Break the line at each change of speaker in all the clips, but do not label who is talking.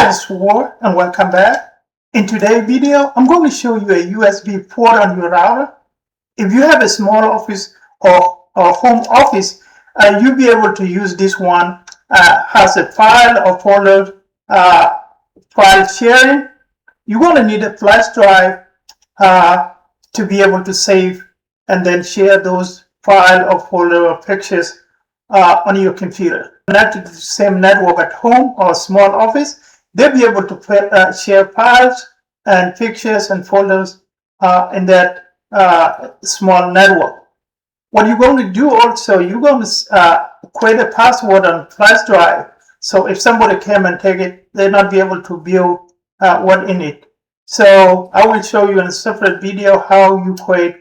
Guys, and welcome back. In today's video, I'm going to show you a USB port on your router. If you have a small office or home office, you'll be able to use this one as a file or folder file sharing. You're going to need a flash drive to be able to save and then share those file or folder or pictures on your computer. Connected to the same network at home or small office, they'll be able to share files and pictures and folders in that small network. What you're going to do also, you're going to create a password on flash drive. So if somebody came and take it, they'll not be able to view what's in it. So I will show you in a separate video how you create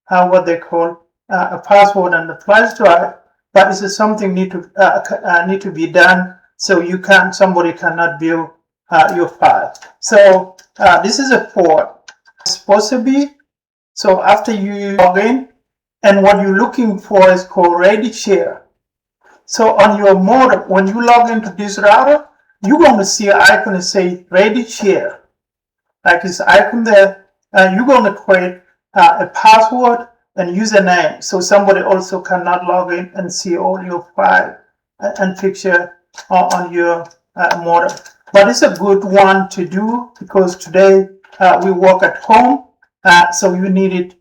what they call a password on the flash drive. But this is something need to be done so somebody cannot view your file. So this is a port. It's supposed to be. So after you log in, and what you're looking for is called ReadySHARE. So on your modem, when you log into this router, you're going to see an icon that says ReadySHARE. Like this icon there, you're going to create a password and username, so somebody also cannot log in and see all your file and picture on your modem. But it's a good one to do because today we work at home, so you need it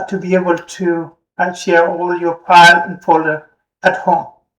to be able to share all your file and folder at home.